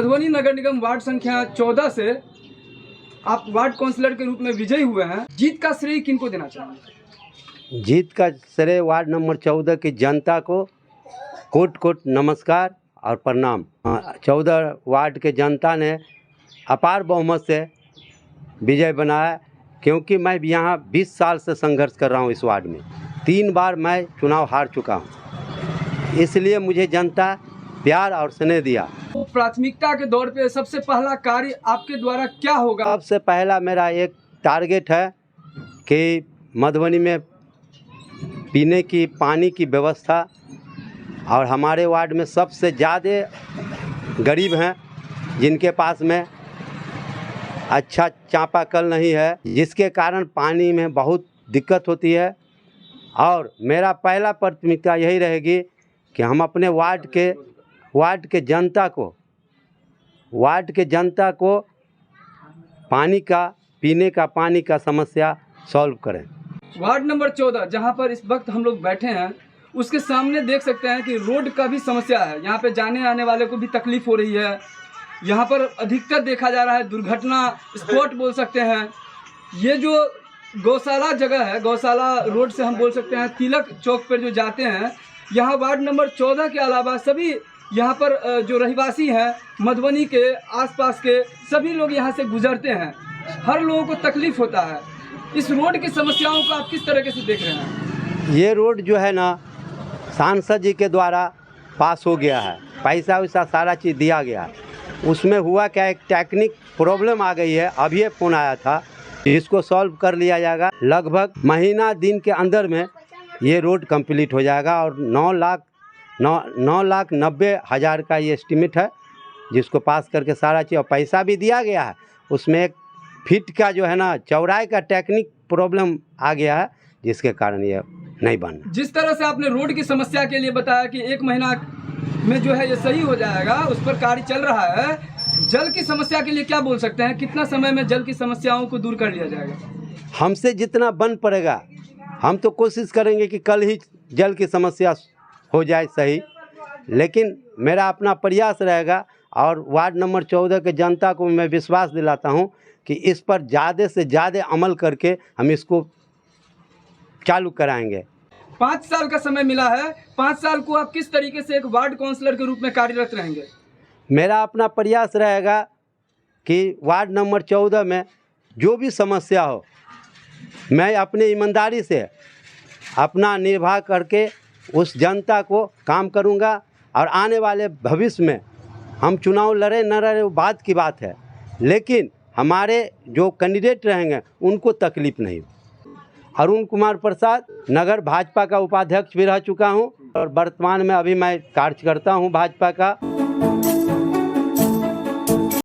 मधुबनी नगर निगम ward संख्या 14 से आप वार्ड काउंसलर के रूप में विजयी हुए हैं। जीत का श्रेय किनको देना चाहेंगे? जीत का श्रेय वार्ड नंबर 14 की जनता को कोट कोट नमस्कार और प्रणाम। 14 वार्ड के जनता ने अपार बहुमत से विजय बनाया, क्योंकि मैं यहाँ 20 साल से संघर्ष कर रहा हूँ। इस वार्ड में 3 बार मैं चुनाव हार चुका हूँ, इसलिए मुझे जनता प्यार और स्नेह दिया। तो प्राथमिकता के दौर पे सबसे पहला कार्य आपके द्वारा क्या होगा? सबसे पहला मेरा एक टारगेट है कि मधुबनी में पीने की पानी की व्यवस्था, और हमारे वार्ड में सबसे ज़्यादा गरीब हैं जिनके पास में अच्छा चापाकल नहीं है, जिसके कारण पानी में बहुत दिक्कत होती है। और मेरा पहला प्राथमिकता यही रहेगी कि हम अपने वार्ड के जनता को पानी का, पीने का पानी का समस्या सॉल्व करें। वार्ड नंबर 14 जहां पर इस वक्त हम लोग बैठे हैं, उसके सामने देख सकते हैं कि रोड का भी समस्या है। यहाँ पे जाने आने वाले को भी तकलीफ हो रही है। यहाँ पर अधिकतर देखा जा रहा है दुर्घटना स्पॉट बोल सकते हैं। ये जो गौशाला जगह है, गौशाला रोड से हम बोल सकते हैं तिलक चौक पर जो जाते हैं, यहाँ वार्ड नंबर 14 के अलावा सभी यहाँ पर जो रहवासी हैं मधुबनी के आसपास के सभी लोग यहाँ से गुजरते हैं। हर लोगों को तकलीफ होता है। इस रोड की समस्याओं को आप किस तरीके से देख रहे हैं? ये रोड जो है ना, सांसद जी के द्वारा पास हो गया है, पैसा वैसा सारा चीज़ दिया गया है। उसमें हुआ क्या, एक टेक्निक प्रॉब्लम आ गई है। अभी ये फ़ोन आया था, इसको सॉल्व कर लिया जाएगा। लगभग महीना दिन के अंदर में ये रोड कंप्लीट हो जाएगा। और 9,90,000 का ये एस्टीमेट है, जिसको पास करके सारा चीज़, और पैसा भी दिया गया है। उसमें एक फिट का जो है ना, चौड़ाई का टेक्निक प्रॉब्लम आ गया है, जिसके कारण ये नहीं बन। जिस तरह से आपने रोड की समस्या के लिए बताया कि 1 महीना में जो है ये सही हो जाएगा, उस पर कार्य चल रहा है। जल की समस्या के लिए क्या बोल सकते हैं? कितना समय में जल की समस्याओं को दूर कर लिया जाएगा? हमसे जितना बन पड़ेगा, हम तो कोशिश करेंगे कि कल ही जल की समस्या हो जाए सही, लेकिन मेरा अपना प्रयास रहेगा। और वार्ड नंबर 14 के जनता को मैं विश्वास दिलाता हूं कि इस पर ज़्यादा से ज़्यादा अमल करके हम इसको चालू कराएंगे। 5 साल का समय मिला है। 5 साल को आप किस तरीके से एक वार्ड काउंसलर के रूप में कार्यरत रहेंगे? मेरा अपना प्रयास रहेगा कि वार्ड नंबर 14 में जो भी समस्या हो, मैं अपनी ईमानदारी से अपना निर्वाह करके उस जनता को काम करूंगा। और आने वाले भविष्य में हम चुनाव लड़े न लड़े वो बात की बात है, लेकिन हमारे जो कैंडिडेट रहेंगे उनको तकलीफ़ नहीं हो। अरुण कुमार प्रसाद, नगर भाजपा का उपाध्यक्ष भी रह चुका हूं, और वर्तमान में अभी मैं कार्य करता हूं भाजपा का।